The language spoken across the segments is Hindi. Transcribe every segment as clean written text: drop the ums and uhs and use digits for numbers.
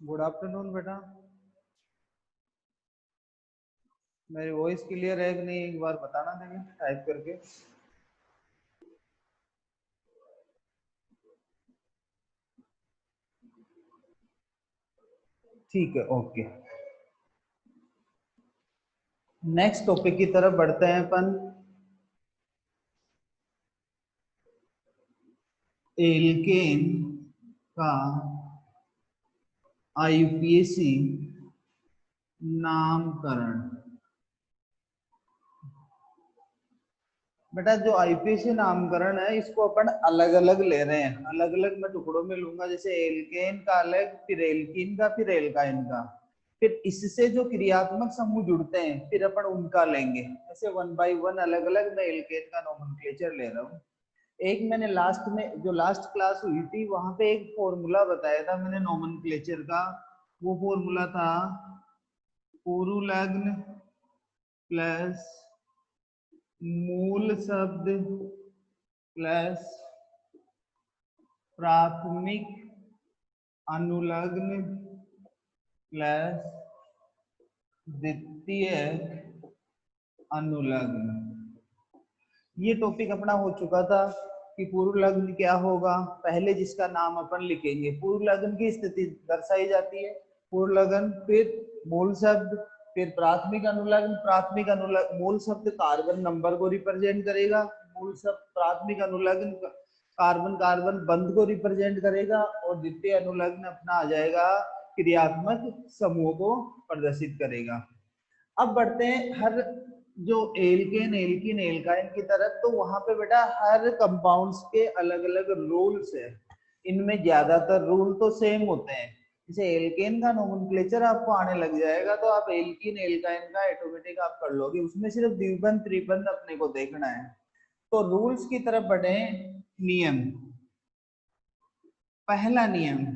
गुड आफ्टरनून बेटा। मेरी वॉइस क्लियर है कि नहीं एक बार बताना देंगे टाइप करके। ठीक है, ओके। नेक्स्ट टॉपिक की तरफ बढ़ते हैं अपन। एल्केन का आईयूपीएसी नामकरण। बेटा जो आईपीएसी नामकरण है इसको अपन अलग अलग ले रहे हैं, अलग अलग मैं टुकड़ों में लूंगा। जैसे एल्केन का अलग, फिर एल्कीन का, फिर एल्काइन का, फिर इससे जो क्रियात्मक समूह जुड़ते हैं फिर अपन उनका लेंगे। ऐसे वन बाय वन अलग अलग मैं एल्केन का नोमेनक्लेचर ले रहा हूँ। एक मैंने लास्ट में जो लास्ट क्लास हुई थी वहां पे एक फॉर्मूला बताया था मैंने नोमेनक्लेचर का। वो फॉर्मूला था पूर्वलग्न प्लस मूल शब्द प्लस प्राथमिक अनुलग्न प्लस द्वितीय अनुलग्न। ये टॉपिक अपना हो चुका था कि पूर्व लग्न क्या होगा। पहले जिसका नाम अपन लिखेंगे, पूर्व लग्न की स्थिति दर्शाई जाती है। पूर्व लग्न, फिर मूल शब्द, फिर प्राथमिक अनुलग्न। प्राथमिक अनुलग्न मूल शब्द कार्बन नंबर को रिप्रेजेंट करेगा, मूल शब्द प्राथमिक अनुलग्न कार्बन कार्बन बंध को रिप्रेजेंट करेगा, और द्वितीय अनुलग्न अपना आ जाएगा क्रियात्मक समूह को प्रदर्शित करेगा। अब बढ़ते हैं हर जो एल्केन एल्कीन एल्काइन की तरफ। तो वहां पे बेटा हर कंपाउंड्स के अलग अलग रूल्स है। इनमें ज्यादातर रूल तो सेम होते हैं। जैसे एल्केन का नोमेनक्लेचर आपको आने लग जाएगा तो आप एल्कीन एल्काइन का ऑटोमेटिक आप कर लोगे। उसमें सिर्फ द्विबंध त्रिबंध अपने को देखना है। तो रूल्स की तरफ बढ़े। नियम, पहला नियम,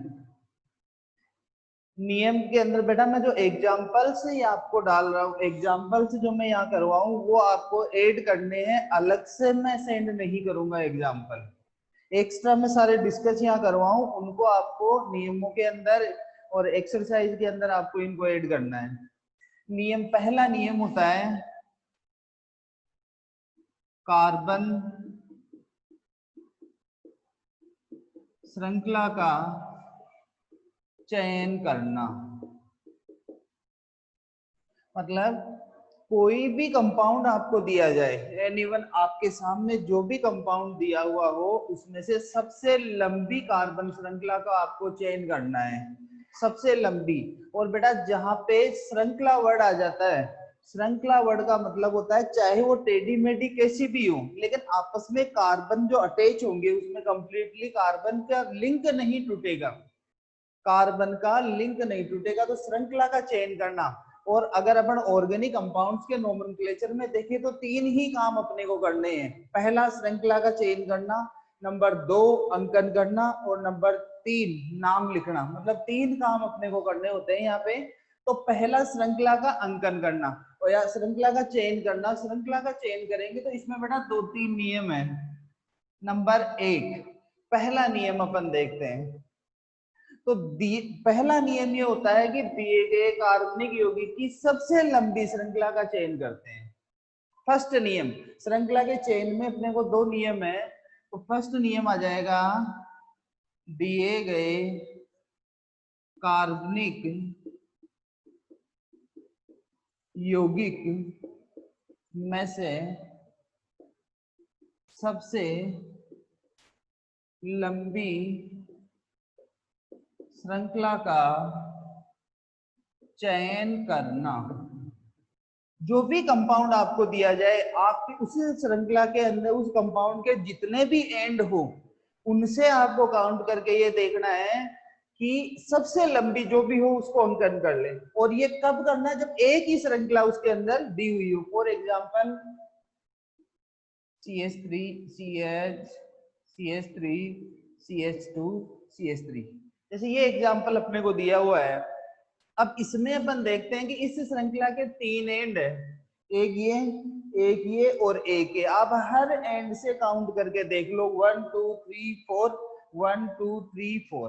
नियम के अंदर बेटा मैं जो एग्जाम्पल्स आपको डाल रहा हूँ, एग्जाम्पल्स जो मैं यहाँ करवाऊँ वो आपको ऐड करने हैं, अलग से मैं सेंड नहीं करूंगा। एग्जाम्पल एक्स्ट्रा मैं सारे डिस्कस यहाँ करवाऊँ, उनको आपको नियमों के अंदर और एक्सरसाइज के अंदर आपको इनको ऐड करना है। नियम, पहला नियम होता है कार्बन श्रृंखला का चयन करना। मतलब कोई भी कंपाउंड आपको दिया जाए, एनीवन आपके सामने जो भी कंपाउंड दिया हुआ हो उसमें से सबसे लंबी कार्बन श्रृंखला का आपको चयन करना है, सबसे लंबी। और बेटा जहां पे श्रृंखला वर्ड आ जाता है, श्रृंखला वर्ड का मतलब होता है चाहे वो टेढ़ी मेढ़ी कैसी भी हो, लेकिन आपस में कार्बन जो अटैच होंगे उसमें कंप्लीटली कार्बन का लिंक नहीं टूटेगा, कार्बन का लिंक नहीं टूटेगा। तो श्रृंखला का चयन करना। और अगर अपन ऑर्गेनिक कंपाउंड्स के नोमेनक्लेचर में देखें तो तीन ही काम अपने को करने हैं। पहला श्रृंखला का चयन करना, नंबर 2 अंकन करना, और नंबर 3 नाम लिखना। मतलब तीन काम अपने को करने होते हैं यहाँ पे। तो पहला श्रृंखला का अंकन करना और या श्रृंखला का चयन करना। श्रृंखला का चयन करेंगे तो इसमें बेटा 2-3 नियम है। नंबर 1, पहला नियम अपन देखते हैं। तो पहला नियम ये होता है कि दिए गए कार्बनिक यौगिक की सबसे लंबी श्रृंखला का चयन करते हैं। फर्स्ट नियम, श्रृंखला के चयन में अपने को 2 नियम है। तो फर्स्ट नियम आ जाएगा दिए गए कार्बनिक यौगिक में से सबसे लंबी श्रृंखला का चयन करना। जो भी कंपाउंड आपको दिया जाए, आपकी उसी श्रृंखला के अंदर उस कंपाउंड के जितने भी एंड हो उनसे आपको काउंट करके ये देखना है कि सबसे लंबी जो भी हो उसको अंकन कर ले। और ये कब करना है? जब एक ही श्रृंखला उसके अंदर दी हुई हो। For example CH3 CH CH3 CH2 CH3, जैसे ये एग्जाम्पल अपने को दिया हुआ है। अब इसमें अपन देखते हैं कि इस श्रृंखला के 3 एंड है, एक ये और एक ये। आप हर एंड से काउंट करके देख लो, 1 2 3 4, 1 2 3 4।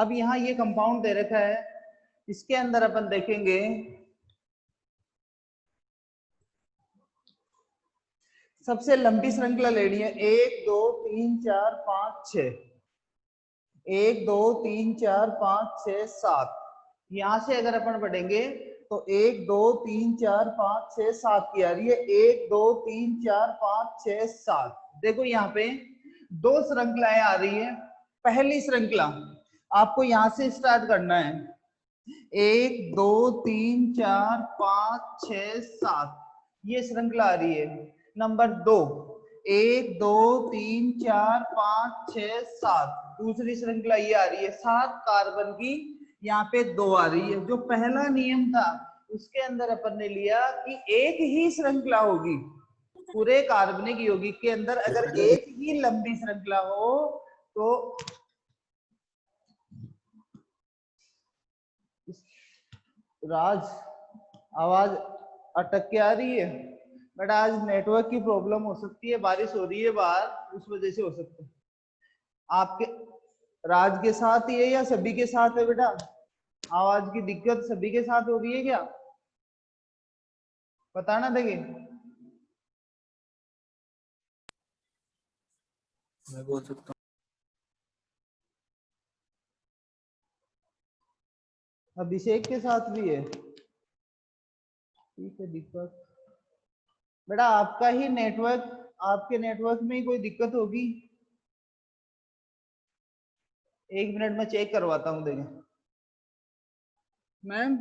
अब यहाँ ये कंपाउंड दे रखा है, इसके अंदर अपन देखेंगे सबसे लंबी श्रृंखला लेनी है 1 2 3 4 5 6, 1 2 3 4 5 6 7। यहां से अगर अपन बढ़ेंगे तो 1 2 3 4 5 6 7 की आ रही है, 1 2 3 4 5 6 7। देखो यहाँ पे दो श्रृंखलाएं आ रही है। पहली श्रृंखला आपको यहां से स्टार्ट करना है, 1 2 3 4 5 6 7, ये श्रृंखला आ रही है। नंबर 2 1 2 3 4 5 6 7, दूसरी श्रृंखला ये आ रही है। 7 कार्बन की यहाँ पे 2 आ रही है। जो पहला नियम था उसके अंदर अपन ने लिया कि एक ही श्रृंखला होगी, पूरे कार्बनिक यौगिक के अंदर अगर एक ही लंबी श्रृंखला हो तो राज आवाज अटक के आ रही है, बट आज नेटवर्क की प्रॉब्लम हो सकती है, बारिश हो रही है बाहर, उस वजह से हो सकता है। आपके राज के साथ ही है या सभी के साथ है बेटा? आवाज की दिक्कत सभी के साथ हो रही है क्या? बताना देंगे। मैं बोल सकता हूँ। अभिषेक के साथ भी है, ठीक है। दिक्कत बेटा आपका ही नेटवर्क, आपके नेटवर्क में ही कोई दिक्कत होगी। 1 मिनट में चेक करवाता हूँ, देखें मैम।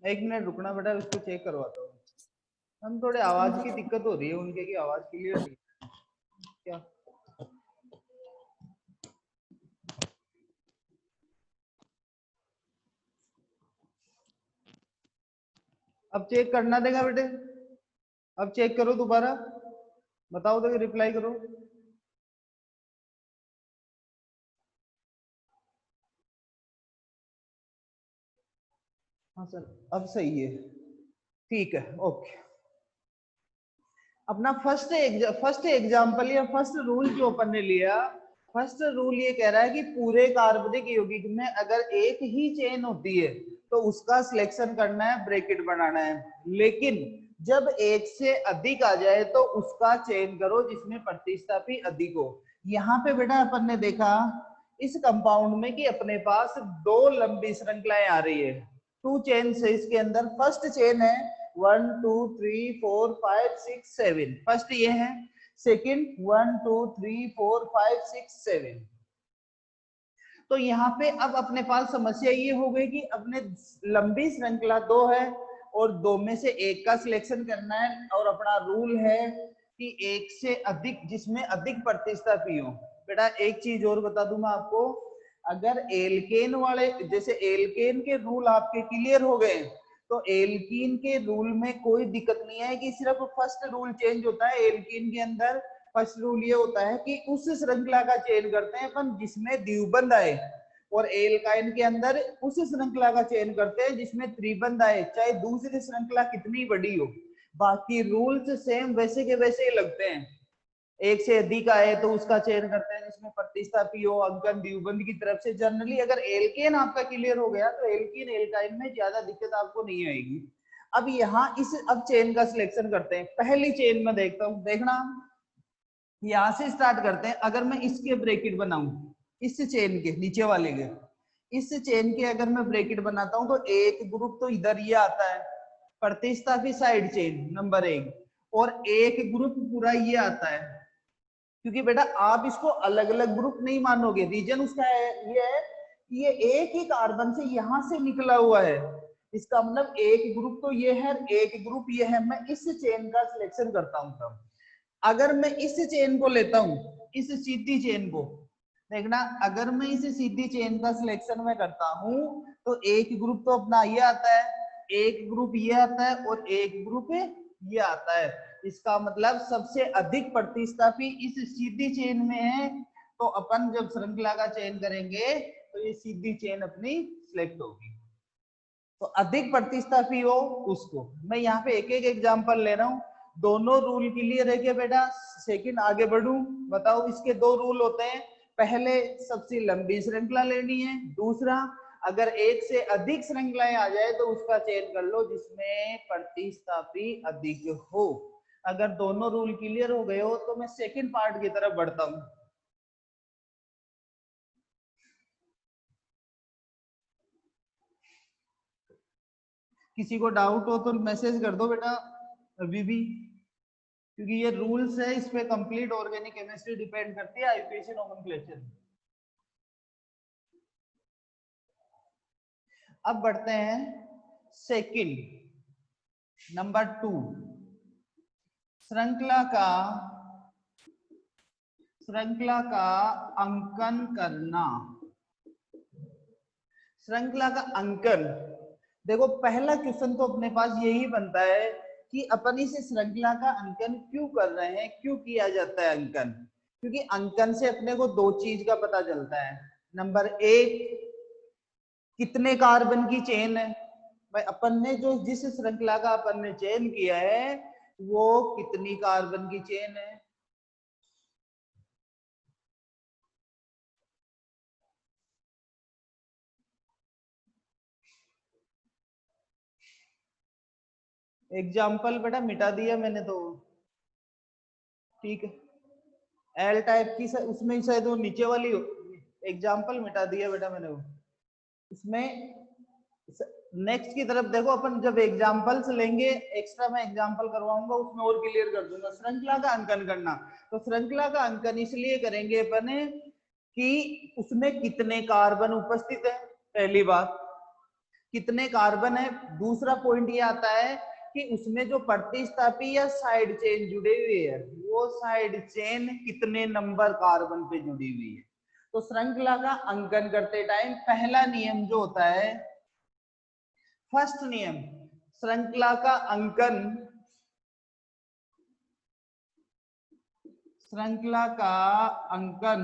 एक मिनट रुकना बेटा, उसको चेक करवाता हूँ। हम थोड़े आवाज की दिक्कत हो रही है उनके, की आवाज क्लियर नहीं क्या? अब चेक करना देगा बेटे, अब चेक करो दोबारा, बताओ देगा, रिप्लाई करो। हाँ सर अब सही है, ठीक है, ओके। अपना फर्स्ट एग्जांपल या फर्स्ट रूल जो अपन ने लिया, फर्स्ट रूल ये कह रहा है कि पूरे कार्बनिक यौगिक में अगर एक ही चेन होती है तो उसका सिलेक्शन करना है, ब्रैकेट बनाना है। लेकिन जब एक से अधिक आ जाए तो उसका चयन करो जिसमें प्रतिस्थापी अधिक हो। यहाँ पे बेटा अपन ने देखा इस कंपाउंड में कि अपने पास 2 लंबी श्रृंखलाएं आ रही है, 2 चेन है इसके अंदर। फर्स्ट चेन है 1 2 3 4 5 6 7, फर्स्ट ये है। सेकंड 1 2 3 4 5 6 7। तो यहाँ पे अब अपने पास समस्या ये हो गई कि अपने लंबी श्रृंखला 2 है और 2 में से एक का सिलेक्शन करना है, और अपना रूल है कि एक से अधिक, जिसमें अधिक प्रतिस्थापी हो। बेटा एक चीज और बता दूं मैं आपको, अगर एल्केन वाले, जैसे एल्केन के रूल आपके क्लियर हो गए तो एल्कीन के रूल में कोई दिक्कत नहीं है कि सिर्फ फर्स्ट रूल चेंज होता है। एल्कीन के अंदर फर्स्ट रूल ये होता है कि उस श्रृंखला का चयन करते हैं अपन जिसमें द्विबंध आए, और एल्काइन के अंदर उस श्रृंखला का चयन करते हैं जिसमें त्रिबंध आए, चाहे दूसरी श्रृंखला कितनी बड़ी हो। बाकी रूल्स सेम वैसे के वैसे ही लगते हैं। एक से अधिक आए तो उसका चयन करते हैं जिसमें प्रतिस्थापी हो, अंकन द्विबंध की तरफ से। जनरली अगर एल्केन आपका क्लियर हो गया तो एल्कीन एल्काइन में ज्यादा दिक्कत आपको नहीं आएगी। अब यहाँ अब चेन का सिलेक्शन करते हैं। पहली चेन में देखता हूँ, देखना यहां से स्टार्ट करते हैं। अगर मैं इसके ब्रैकेट बनाऊं, इस चेन के नीचे वाले के, इस चेन के अगर मैं ब्रैकेट बनाता हूं तो एक ग्रुप तो इधर ये आता है, प्रतिस्थापी साइड चेन नंबर 1, और एक ग्रुप पूरा ये आता है। क्योंकि बेटा आप इसको अलग अलग ग्रुप नहीं मानोगे, रीजन उसका है ये एक ही कार्बन से यहां से निकला हुआ है। इसका मतलब एक ग्रुप तो ये है, एक ग्रुप ये है। मैं इस चेन का सिलेक्शन करता हूं तब। अगर मैं इस चेन को लेता हूं, इस सीधी चेन को, देखना अगर मैं इस सीधी चेन का सिलेक्शन में करता हूं तो एक ग्रुप तो अपना ये आता है, एक ग्रुप ये आता है, और एक ग्रुप ये आता है। इसका मतलब सबसे अधिक प्रतिस्थापी इस सीधी चेन में है, तो अपन जब श्रृंखला का चयन करेंगे तो ये सीधी चेन अपनी सिलेक्ट होगी। तो अधिक प्रतिस्थापी हो उसको। मैं यहाँ पे एक एक एग्जाम्पल ले रहा हूँ, दोनों रूल क्लियर है क्या बेटा? सेकंड आगे बढ़ूं, बताओ। इसके दो रूल होते हैं, पहले सबसे लंबी श्रृंखला लेनी है, दूसरा अगर एक से अधिक श्रृंखलाएं आ जाए तो उसका चयन कर लो जिसमें प्रतिस्थापी अधिक हो। अगर दोनों रूल क्लियर हो गए हो तो मैं सेकंड पार्ट की तरफ बढ़ता हूं। किसी को डाउट हो तो मैसेज कर दो बेटा अभी भी, क्योंकि ये रूल्स है, इस पे कंप्लीट ऑर्गेनिक केमिस्ट्री डिपेंड करती है आईयूपीएसी नोमेनक्लेचर। अब बढ़ते हैं सेकंड, नंबर 2, श्रृंखला का अंकन करना। श्रृंखला का अंकन, देखो पहला क्वेश्चन तो अपने पास यही बनता है कि अपन इस श्रृंखला का अंकन क्यों कर रहे हैं, क्यों किया जाता है अंकन? क्योंकि अंकन से अपने को दो चीज का पता चलता है। नंबर एक, कितने कार्बन की चेन है। भाई अपन ने जो जिस श्रृंखला का अपन ने चयन किया है वो कितनी कार्बन की चेन है। एग्जाम्पल बेटा मिटा दिया मैंने तो, ठीक है। एल टाइप की उसमें शायद वो नीचे वाली एग्जाम्पल मिटा दिया बेटा मैंने वो। उसमें नेक्स्ट की तरफ देखो, अपन जब एग्जाम्पल्स लेंगे एक्स्ट्रा मैं एग्जाम्पल करवाऊंगा उसमें और क्लियर कर दूंगा। श्रृंखला का अंकन करना, तो श्रृंखला का अंकन इसलिए करेंगे अपन कि उसमें कितने कार्बन उपस्थित है, पहली बात कितने कार्बन है। दूसरा पॉइंट ये आता है कि उसमें जो प्रतिस्थापी या साइड चेन जुड़े हुए है वो साइड चेन कितने नंबर कार्बन पे जुड़ी हुई है। तो श्रृंखला का अंकन करते टाइम पहला नियम जो होता है, फर्स्ट नियम, श्रृंखला का अंकन, श्रृंखला का अंकन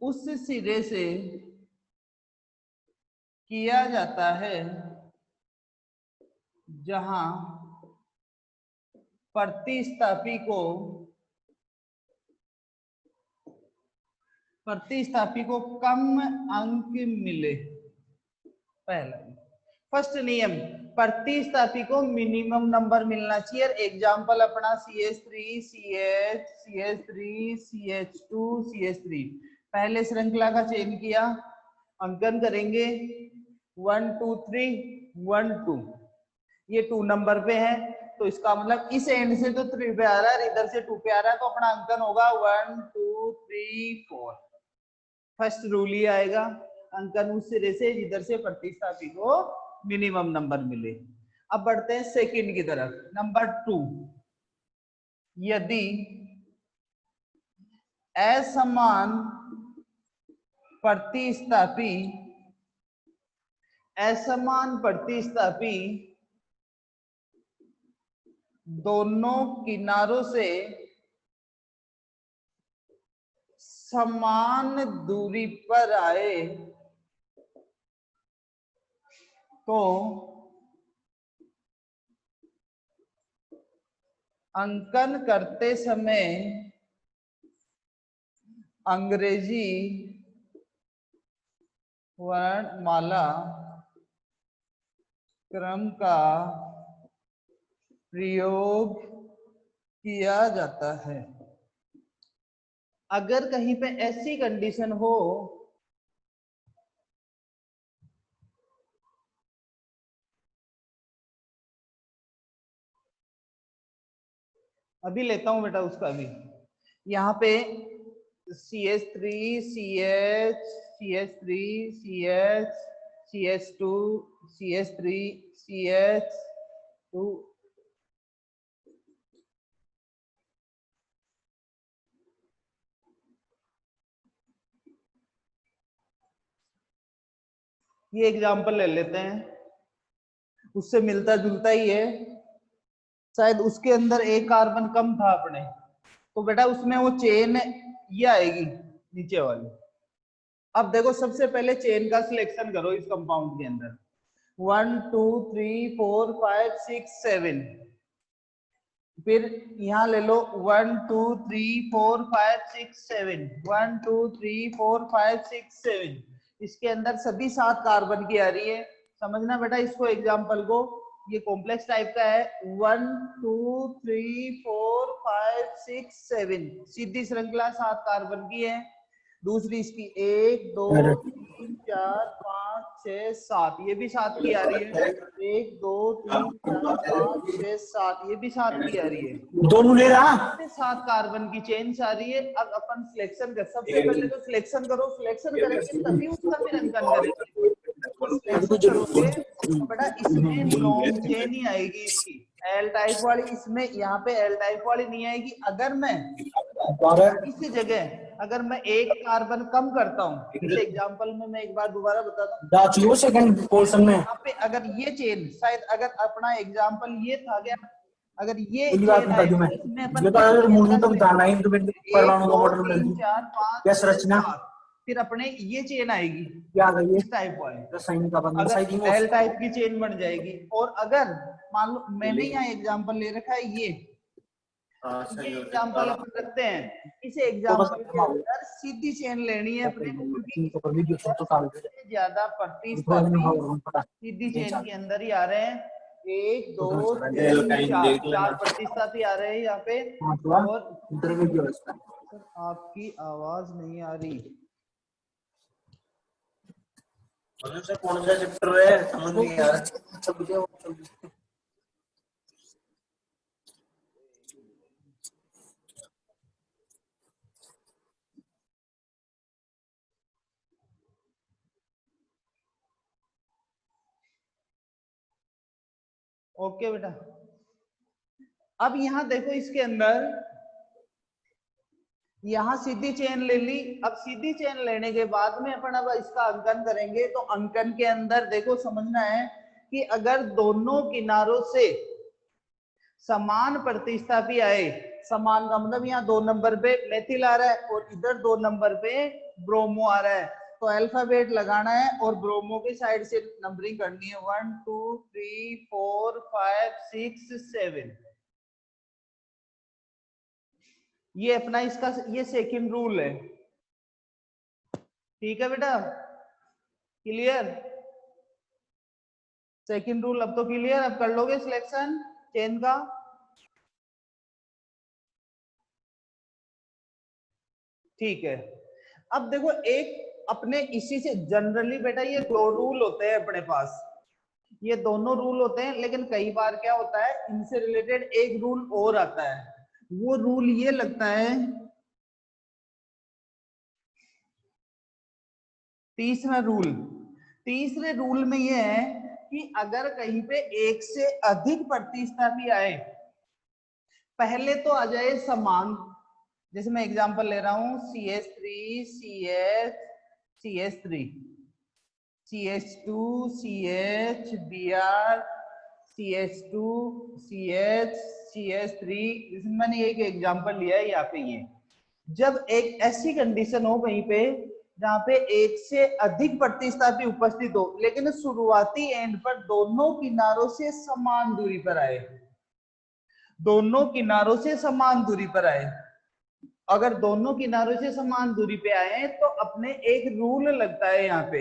उस सिरे से किया जाता है जहां प्रतिस्थापी को कम अंक मिले। पहला फर्स्ट नियम, प्रतिस्थापी को मिनिमम नंबर मिलना चाहिए। एग्जांपल अपना CH3 CH CH3 CH2 CH3, पहले श्रृंखला का चयन किया, अंकन करेंगे 1 2 3 1 2, ये 2 नंबर पे है तो इसका मतलब इस एंड से तो 3 पे आ रहा है, इधर से 2 पे आ रहा है, तो अपना अंकन होगा 1 2 3 4। फर्स्ट रूल ही आएगा, अंकन उस सिरे से जिधर से प्रतिस्थापी को मिनिमम नंबर मिले। अब बढ़ते हैं सेकंड की तरफ, नंबर 2, यदि असमान प्रतिस्थापी दोनों किनारों से समान दूरी पर आए तो अंकन करते समय अंग्रेजी वर्णमाला क्रम का प्रयोग किया जाता है। अगर कहीं पे ऐसी कंडीशन हो, अभी लेता हूं बेटा उसका भी, यहाँ पे CH3 CH CH3 CH CH2 CH3 CH2, ये एग्जांपल ले लेते हैं, उससे मिलता जुलता ही है, शायद उसके अंदर एक कार्बन कम था अपने, तो बेटा उसमें वो चेन ये आएगी नीचे वाली। अब देखो सबसे पहले चेन का सिलेक्शन करो इस कंपाउंड के अंदर, 1 2 3 4 5 6 7। फिर यहाँ ले लो 1 2 3 4 5 6 7, 1 2 3 4 5 6 7। इसके अंदर सभी 7 कार्बन की आ रही है। समझना बेटा इसको, एग्जाम्पल को। ये कॉम्प्लेक्स टाइप का है। 1 2 3 4 5 6 7 सीधी श्रृंखला 7 कार्बन की है। दूसरी इसकी 1 2 3 4 5 6 7, ये भी 7 की आ रही है। 1 2 3 4 5 6 7, ये भी 7 की आ रही है। दोनों ले रहा 7 कार्बन की चेन आ रही है। अब अपन सिलेक्शन कर, सबसे पहले तो सिलेक्शन करो। सिलेक्शन करेंगे तभी उसका फिर अंकन करेंगे। सिलेक्शन करोगे तो बेटा इसमें लॉन्ग चेन ही आएगी इसकी, एल टाइप वाली। इसमें यहाँ पे एल टाइप वाली नहीं आएगी। अगर मैं इसी जगह अगर मैं एक कार्बन कम करता हूँ, इस एग्जांपल में मैं एक बार दोबारा बताता हूँ, सेकंड पोर्शन में यहाँ पे अगर ये चेन, शायद अगर अपना एग्जांपल ये था क्या, अगर ये बात चेन बता आए दूं मैं, इसमें अपन ये तो अगर मूल तो बताना ही तो 1 परमाणु का 2 मॉडल 3 में 4 5 या 6 संरचना 7, फिर अपने ये चेन आएगी क्या आ गई है इस टाइप वाली, रासायनिक का बंद अगर एल टाइप की चेन बन जाएगी। और अगर मान लो मैंने यहाँ एग्जांपल ले रखा है ये एग्जांपल अपन रखते हैं, इस एग्जांपल के अंदर सीधी चेन लेनी है अपने को, क्योंकि सबसे ज्यादा प्रतिस्थापी सीधी चेन के अंदर ही आ रहे हैं। 1 2 3 4 प्रतिस्थापी आ रहे हैं यहाँ पे। और आपकी आवाज नहीं आ रही। कौन सा चैप्टर है समझ नहीं आ रहा। ओके बेटा, अब यहाँ देखो इसके अंदर यहाँ सीधी चेन ले ली। अब सीधी चेन लेने के बाद में अपन अब इसका अंकन करेंगे। तो अंकन के अंदर देखो समझना है कि अगर दोनों किनारों से समान प्रतिस्थापी आए, समान का मतलब यहाँ 2 नंबर पे मेथिल आ रहा है और इधर 2 नंबर पे ब्रोमो आ रहा है, तो अल्फाबेट लगाना है और ब्रोमो की साइड से नंबरिंग करनी है। 1 2 3 4 5 6 7। ये अपना इसका ये सेकंड रूल है। ठीक है बेटा, क्लियर? सेकंड रूल अब तो क्लियर, अब कर लोगे सिलेक्शन चेन का। ठीक है, अब देखो एक अपने इसी से जनरली बेटा ये 2 रूल होते हैं अपने पास, ये दोनों रूल होते हैं। लेकिन कई बार क्या होता है, इनसे रिलेटेड एक रूल और आता है। वो रूल ये लगता है, तीसरे रूल में ये है कि अगर कहीं पे एक से अधिक प्रतिस्थापी आए, पहले तो आ जाए समान। जैसे मैं एग्जांपल ले रहा हूं CH3 CH CH3 CH2 CH Br CH2 CH CH3, इसमें मैंने एक एग्जांपल लिया है यहाँ पे। ये जब एक ऐसी कंडीशन हो कहीं पे जहां पे एक से अधिक प्रतिस्थापी उपस्थित हो, लेकिन शुरुआती एंड पर दोनों किनारों से समान दूरी पर आए, दोनों किनारों से समान दूरी पर आए। अगर दोनों किनारों से समान दूरी पे आए तो अपने एक रूल लगता है यहाँ पे,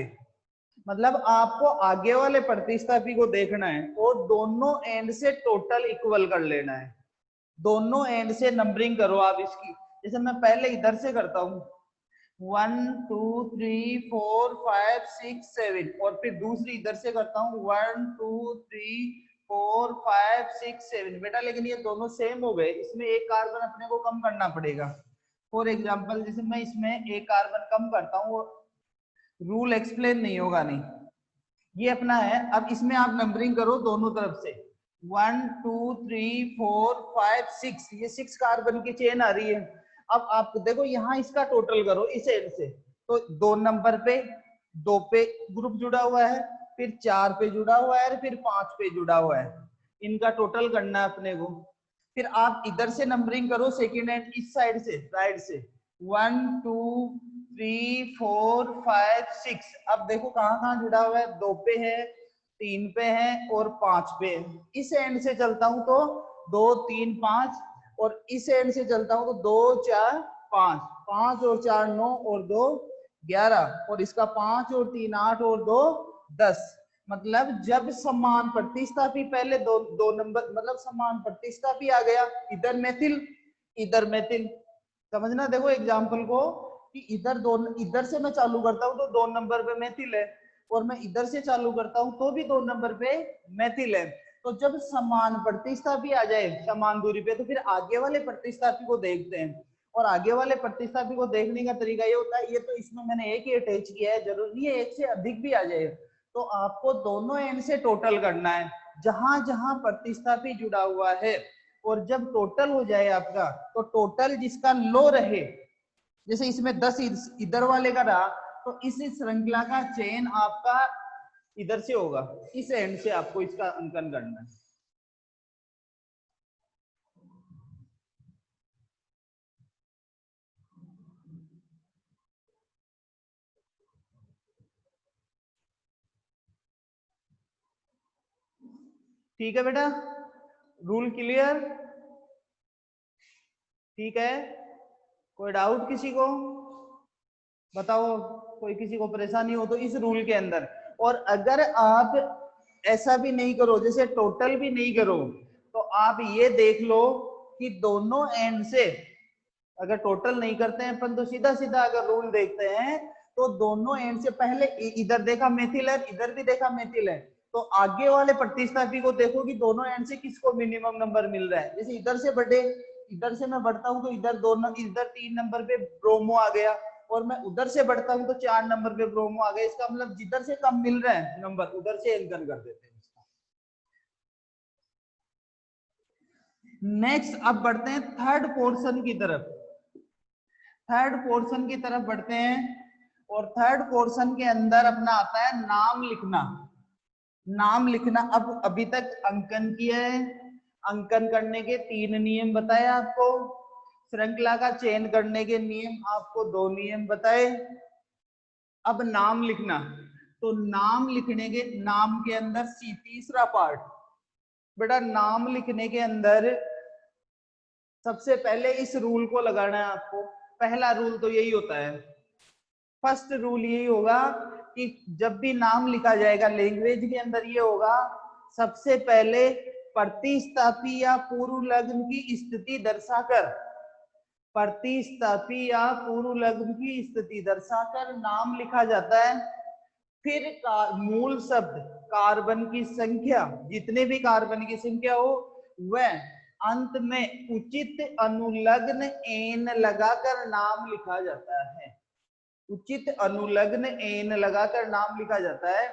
मतलब आपको आगे वाले प्रतिस्थापी को देखना है और दोनों एंड से टोटल इक्वल कर लेना है। दोनों एंड से नंबरिंग करो आप इसकी। जैसे मैं पहले इधर से करता हूँ 1 2 3 4 5 6 7, और फिर दूसरी इधर से करता हूँ 1 2 3 4 5 6 7। बेटा लेकिन ये दोनों सेम हो गए, इसमें एक कार्बन अपने को कम करना पड़ेगा। फॉर एग्जाम्पल जैसे मैं इसमें एक कार्बन कम करता हूँ, रूल एक्सप्लेन नहीं होगा नहीं, ये अपना है। अब इसमें आप नंबरिंग करो दोनों तरफ से 1 2 3 4 5 6, ये 6 कार्बन की चेन आ रही है। अब आप देखो यहाँ इसका टोटल करो इस एंड से, तो 2 नंबर पे 2 पे ग्रुप जुड़ा हुआ है, फिर 4 पे जुड़ा हुआ है, फिर 5 पे जुड़ा हुआ है, इनका टोटल करना है अपने को। फिर आप इधर से नंबरिंग करो सेकेंड एंड इस साइड से राइट से 1 2 3 4 5 6। अब देखो कहाँ कहाँ जुड़ा हुआ है, 2 पे है, 3 पे है और 5 पे है। इस एंड से चलता हूं तो 2 3 5 और इस एंड से चलता हूं तो 2 4 5, 5 और 4 9 और 2 11 और इसका 5 और 3 8 और 2 10। मतलब जब समान प्रतिस्थापी पहले दो नंबर मतलब समान प्रतिस्थापी आ गया, इधर मेथिल इधर मेथिल। समझना, देखो एग्जाम्पल को कि इधर से मैं चालू करता हूं तो 2 नंबर पे मेथिल है और मैं इधर से चालू करता हूं तो भी 2 नंबर पे मेथिल है। तो जब समान प्रतिस्थापी आ जाए समान दूरी पे तो फिर आगे वाले प्रतिस्थापी को देखते हैं और आगे वाले प्रतिस्थापी को देखने का तरीका ये होता है, ये तो इसमें मैंने एक ही अटैच किया है, जरूरी नहीं है एक से अधिक भी आ जाए। तो आपको दोनों एंड से टोटल करना है जहां जहां प्रतिस्थापी जुड़ा हुआ है और जब टोटल हो जाए आपका तो टोटल जिसका लो रहे, जैसे इसमें 10 इधर वाले का रहा तो इस श्रृंखला का चयन आपका इधर से होगा, इस एंड से आपको इसका अंकन करना है। ठीक है बेटा, रूल क्लियर? ठीक है, कोई डाउट किसी को बताओ, कोई किसी को परेशानी हो तो इस रूल के अंदर। और अगर आप ऐसा भी नहीं करो, जैसे टोटल भी नहीं करो, तो आप ये देख लो कि दोनों एंड से अगर टोटल नहीं करते हैं अपन तो सीधा सीधा अगर रूल देखते हैं तो दोनों एंड से पहले इधर देखा मेथिल है, इधर भी देखा मेथिल है, तो आगे वाले प्रतिस्थापी को देखो कि दोनों एंड से किसको मिनिमम नंबर मिल रहा है। जैसे इधर से मैं बढ़ता हूं तो इधर 3 नंबर पे ब्रोमो आ गया और मैं उधर से बढ़ता हूं तो 4 नंबर पे ब्रोमो आ गया। इसका मतलब जिधर से कम मिल रहा है नंबर उधर से अंकन कर देते हैं। नेक्स्ट अब बढ़ते हैं थर्ड पोर्शन की तरफ। थर्ड पोर्शन की तरफ बढ़ते हैं और थर्ड पोर्शन के अंदर अपना आता है नाम लिखना। नाम लिखना, अब अभी तक अंकन किया है, अंकन करने के 3 नियम बताए आपको, श्रृंखला का चयन करने के नियम आपको 2 नियम बताए। अब नाम लिखना, तो नाम लिखने के नाम के अंदर तीसरा पार्ट बेटा, नाम लिखने के अंदर सबसे पहले इस रूल को लगाना है आपको। पहला रूल तो यही होता है, फर्स्ट रूल यही होगा कि जब भी नाम लिखा जाएगा लैंग्वेज के अंदर ये होगा, सबसे पहले प्रतिस्थापी या पूर्व लग्न की स्थिति दर्शाकर, प्रतिस्थापी या पूर्व लग्न की स्थिति दर्शाकर नाम लिखा जाता है। फिर मूल शब्द कार्बन की संख्या, जितने भी कार्बन की संख्या हो वह अंत में उचित अनुलग्न एन लगाकर नाम लिखा जाता है। उचित अनुलग्न एन लगाकर नाम लिखा जाता है।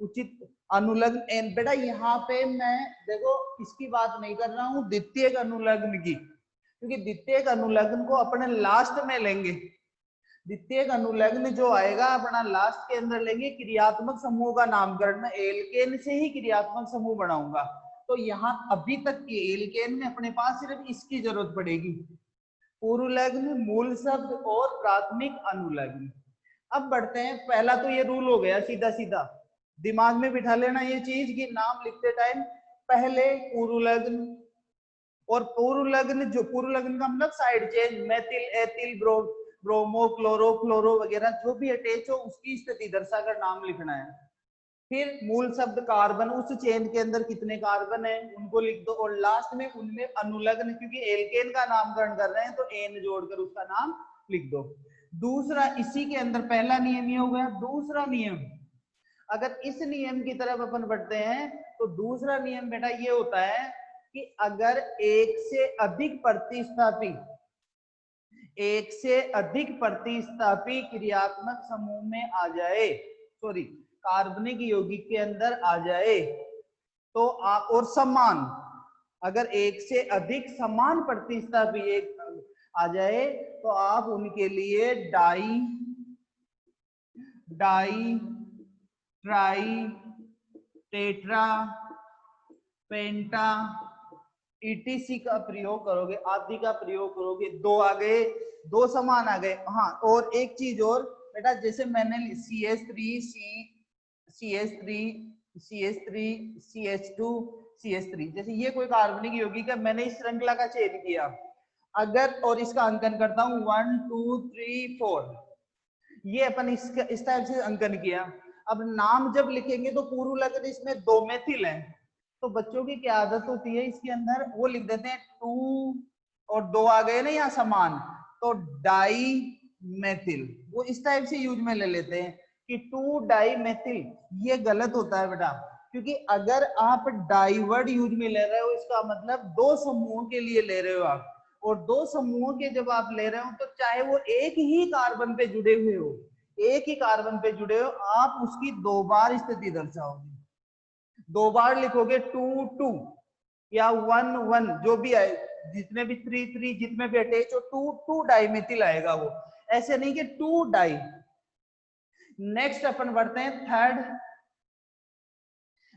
उचित अनुलग्न एन बेटा यहाँ पे मैं देखो इसकी बात नहीं कर रहा हूं द्वितीयक अनुलग्न की, क्योंकि द्वितीयक अनुलग्न को अपने लास्ट में लेंगे। द्वितीयक अनुलग्न जो आएगा अपना लास्ट के अंदर लेंगे। क्रियात्मक समूह का नामकरण में एल्केन से ही क्रियात्मक समूह बनाऊंगा। तो यहाँ अभी तक के एल्केन में अपने पास सिर्फ इसकी जरूरत पड़ेगी, पूर्व लग्न, मूल शब्द और प्राथमिक अनुलग्न। अब बढ़ते हैं, पहला तो ये रूल हो गया सीधा सीधा, दिमाग में बिठा लेना ये चीज कि नाम लिखते टाइम पहले पूर्व लग्न, और पूर्व लग्न जो पूर्व लग्न का मतलब side chain, methyl ethyl bromo chloro फ्लोरो वगैरह जो भी अटैच हो उसकी स्थिति दर्शाकर नाम लिखना है। फिर मूल शब्द कार्बन, उस चेन के अंदर कितने कार्बन है उनको लिख दो, और लास्ट में उनमें अनुलग्न, क्योंकि एल्केन का नामकरण कर रहे हैं तो एन जोड़कर उसका नाम लिख दो। दूसरा, इसी के अंदर पहला नियम ये हो गया। दूसरा नियम, अगर इस नियम की तरफ अपन बढ़ते हैं तो दूसरा नियम बेटा ये होता है कि अगर एक से अधिक प्रतिस्थापी क्रियात्मक समूह में आ जाए, सॉरी कार्बनिक यौगिक के अंदर आ जाए तो और समान, अगर एक से अधिक समान प्रतिस्थापी एक आ जाए तो आप उनके लिए डाई ट्राई टेट्रा पेंटा ईटीसी का प्रयोग करोगे, आदि का प्रयोग करोगे। 2 आ गए, 2 समान आ गए। हाँ, और एक चीज और बेटा, जैसे मैंने CH3 CH3 CH2 CH3, जैसे ये कोई कार्बनिक यौगिक है, मैंने इस श्रृंखला का चयन किया, अगर और इसका अंकन करता हूं 1 2 3 4, ये अपन इस टाइप से अंकन किया। अब नाम जब लिखेंगे तो पूर्व लग्न इसमें 2 मेथिल है, तो बच्चों की क्या आदत होती है इसके अंदर, वो लिख देते हैं 2 और 2 आ गए ना यहाँ समान, तो डाई मेथिल, वो इस टाइप से यूज में ले लेते हैं कि 2 डाई मेथिल। ये गलत होता है बेटा, क्योंकि अगर आप डाइवर्ड यूज में ले रहे हो इसका मतलब 2 समूहों के लिए ले रहे हो आप, और 2 समूहों के जब आप ले रहे हो तो चाहे वो एक ही कार्बन पे जुड़े हुए हो, एक ही कार्बन पे जुड़े हो, आप उसकी 2 बार स्थिति दर्शाओगे, 2 बार लिखोगे 2 2 या 1 1, जो भी आए, जितने भी 3 3 जितने भी अटैच हो 2 2 डाइमेथिल आएगा वो, ऐसे नहीं कि 2 डाई। नेक्स्ट अपन बढ़ते हैं थर्ड,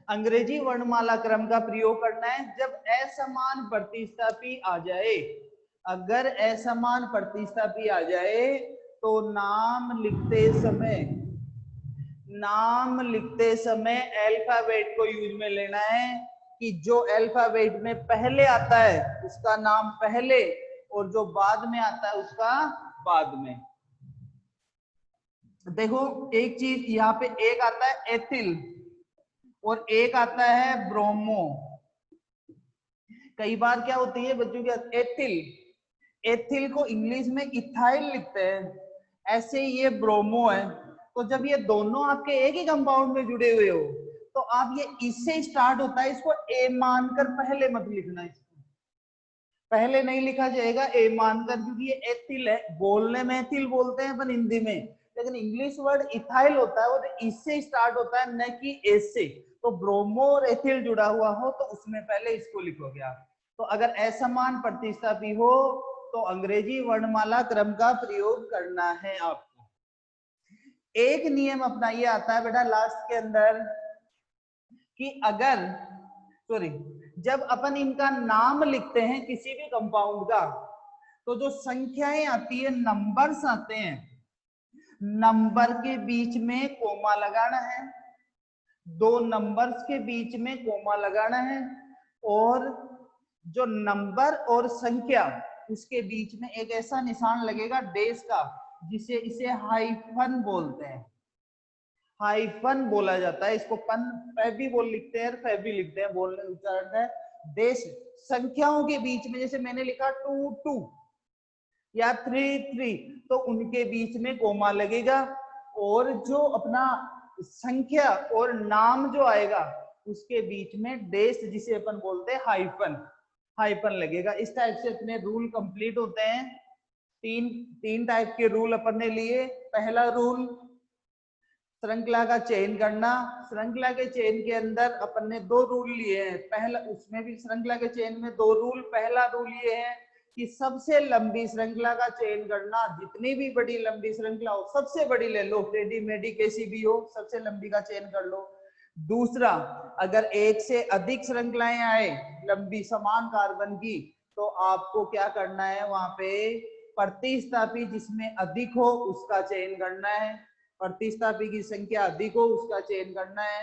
अंग्रेजी वर्णमाला क्रम का प्रयोग करना है जब असमान प्रतिस्थापी आ जाए। अगर असमान प्रतिस्थापी आ जाए तो नाम लिखते समय अल्फाबेट को यूज में लेना है, कि जो अल्फाबेट में पहले आता है उसका नाम पहले, और जो बाद में आता है उसका बाद में। देखो एक चीज यहाँ पे, एक आता है एथिल और एक आता है ब्रोमो। कई बार क्या होती है बच्चों के, एथिल को इंग्लिश में इथाइल लिखते हैं, ऐसे ये ब्रोमो है। तो जब ये दोनों आपके एक ही कंपाउंड में जुड़े हुए हो तो आप ये इससे स्टार्ट होता है, इसको ए मानकर पहले मत लिखना, इसको पहले नहीं लिखा जाएगा ए मानकर, क्योंकि ये एथिल है, बोलने में एथिल बोलते हैं अपन हिंदी में, लेकिन इंग्लिश वर्ड इथाइल होता है, वो तो इससे स्टार्ट होता है न कि एस से। तो ब्रोमो और एथिल जुड़ा हुआ हो तो उसमें पहले इसको लिखोगे आप। तो अगर असमान प्रतिस्थापी हो तो अंग्रेजी वर्णमाला क्रम का प्रयोग करना है आपको। एक नियम अपना ये आता है बेटा लास्ट के अंदर कि अगर जब अपन इनका नाम लिखते हैं किसी भी कंपाउंड का, तो जो संख्याएं आती है, नंबर्स आते हैं, नंबर के बीच में कोमा लगाना है, 2 नंबर्स के बीच में कोमा लगाना है, और जो नंबर और संख्या उसके बीच में एक ऐसा निशान लगेगा डैश का, जिसे इसे हाइफन बोलते हैं, हाइफन बोला जाता है इसको। फैबी बोल लिखते हैं, फैबी लिखते हैं, बोलने उच्चारण है डैश। संख्याओं के बीच में, जैसे मैंने लिखा 2 2 या 3 3, तो उनके बीच में कोमा लगेगा, और जो अपना संख्या और नाम जो आएगा उसके बीच में डैश, जिसे अपन बोलते हैं हाइफन लगेगा। इस टाइप से अपने रूल कंप्लीट होते हैं। तीन टाइप के रूल अपन ने लिए। पहला रूल श्रृंखला का चयन करना। श्रृंखला के चयन के अंदर अपन ने 2 रूल लिए हैं। पहला, उसमें भी श्रृंखला के चयन में 2 रूल। पहला रूल ये है कि सबसे लंबी श्रृंखला का चयन करना, जितनी भी बड़ी लंबी श्रृंखला हो सबसे बड़ी ले लो, टेडी मेडी कैसी भी हो, सबसे लंबी का चयन कर लो। दूसरा, अगर एक से अधिक श्रृंखलाएं आए लंबी समान कार्बन की, तो आपको क्या करना है, वहां पे प्रतिस्थापी जिसमें अधिक हो उसका चयन करना है, प्रतिस्थापी की संख्या अधिक हो उसका चयन करना है।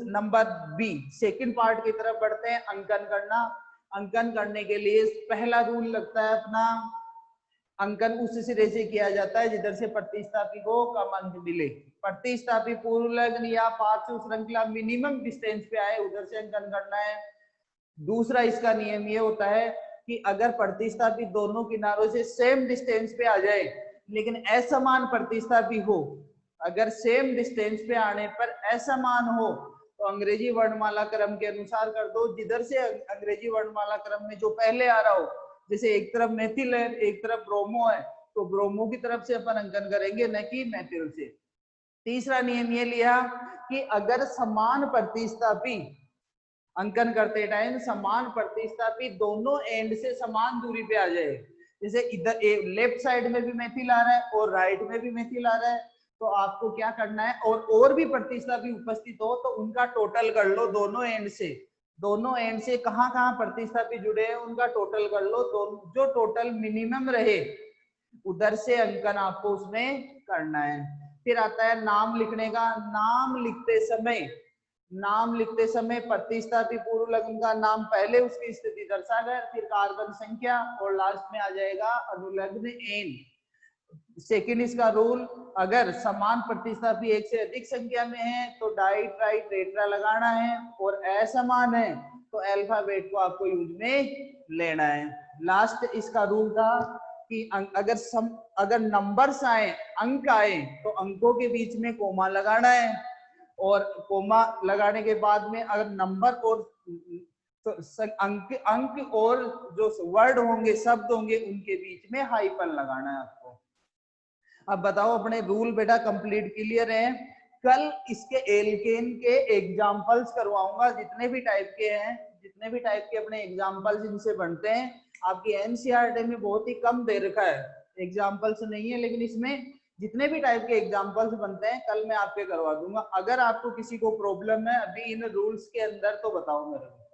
नंबर बी, सेकंड पार्ट की तरफ बढ़ते हैं, अंकन करना। अंकन करने के लिए पहला रूल लगता है अपना, अंकन उस सिरे से किया जाता है जिधर से प्रतिस्थापी को कम अंक मिले। प्रतिस्थापी पूर्व लग्न या पार्श्व श्रृंखला मिनिमम डिस्टेंस पे आए, उधर से अंकन करना है। दूसरा इसका नियम ये होता है कि अगर प्रतिस्थापी दोनों किनारों से सेम डिस्टेंस पे आ जाए, लेकिन असमान प्रतिस्थापी हो, अगर सेम डिस्टेंस पे आने पर असमान हो, तो अंग्रेजी वर्णमाला क्रम के अनुसार कर दो। जिधर से अंग्रेजी वर्णमाला क्रम में जो पहले आ रहा हो, जैसे एक तरफ मेथिल है एक तरफ ब्रोमो है, तो ब्रोमो की तरफ से अपन अंकन करेंगे, न कि मेथिल से। तीसरा नियम ये लिया कि अगर समान प्रतिस्थापी अंकन करते टाइम समान प्रतिस्थापी दोनों एंड से समान दूरी पे आ जाए, जैसे इधर लेफ्ट साइड में भी मेथिल आ रहा है और राइट में भी मेथिल आ रहा है, तो आपको क्या करना है, और भी प्रतिस्थापी उपस्थित हो तो उनका टोटल कर लो दोनों एंड से कहां कहां प्रतिस्थापी जुड़े हैं उनका टोटल कर लो, जो टोटल मिनिमम रहे उधर से अंकन आपको उसमें करना है। फिर आता है नाम लिखने का। नाम लिखते समय नाम लिखते समय प्रतिस्थापी पूर्व लग्न का नाम पहले उसकी स्थिति दर्शाकर, फिर कार्बन संख्या और लास्ट में आ जाएगा अनुलग्न एन। सेकेंड इसका रूल, अगर समान प्रतिस्थापी एक से अधिक संख्या में है तो डाई ट्राई टेट्रा लगाना है, और असमान है तो अल्फाबेट को आपको यूज में लेना है। लास्ट इसका रूल था कि अगर नंबर्स आए, अंक आए, तो अंकों के बीच में कोमा लगाना है, और कोमा लगाने के बाद में अगर नंबर और तो अंक और जो वर्ड होंगे, शब्द होंगे, उनके बीच में हाइफन लगाना है आपको। अब बताओ अपने रूल बेटा कंप्लीट क्लियर है? कल इसके एल्केन के एग्जांपल्स करवाऊंगा, जितने भी टाइप के हैं, जितने भी टाइप के अपने एग्जांपल्स इनसे बनते हैं। आपकी एनसीईआरटी में बहुत ही कम दे रखा है, एग्जांपल्स नहीं है, लेकिन इसमें जितने भी टाइप के एग्जांपल्स बनते हैं कल मैं आपके करवा दूंगा। अगर आपको किसी को प्रॉब्लम है अभी इन रूल्स के अंदर तो बताओ मेरे को,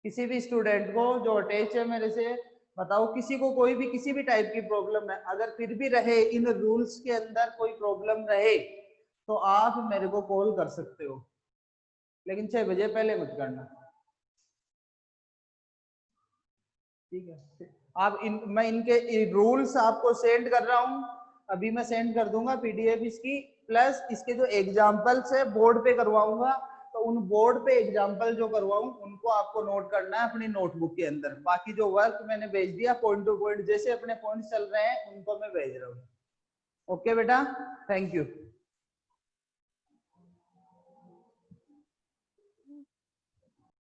किसी भी स्टूडेंट को जो अटैच है मेरे से बताओ, किसी को कोई भी किसी भी टाइप की प्रॉब्लम है, अगर फिर भी रहे इन रूल्स के अंदर कोई प्रॉब्लम रहे तो आप मेरे को कॉल कर सकते हो, लेकिन 6 बजे पहले मत करना, ठीक है? आप मैं इनके रूल्स आपको सेंड कर रहा हूं, अभी मैं सेंड कर दूंगा पीडीएफ इसकी, प्लस इसके जो एग्जांपल्स है बोर्ड पे करवाऊंगा, तो उन बोर्ड पे एग्जांपल जो करवाऊं उनको आपको नोट करना है अपनी नोटबुक के अंदर। बाकी जो वर्क मैंने भेज दिया पॉइंट टू पॉइंट, जैसे अपने पॉइंट चल रहे हैं उनको मैं भेज रहा हूँ। ओके बेटा, थैंक यू।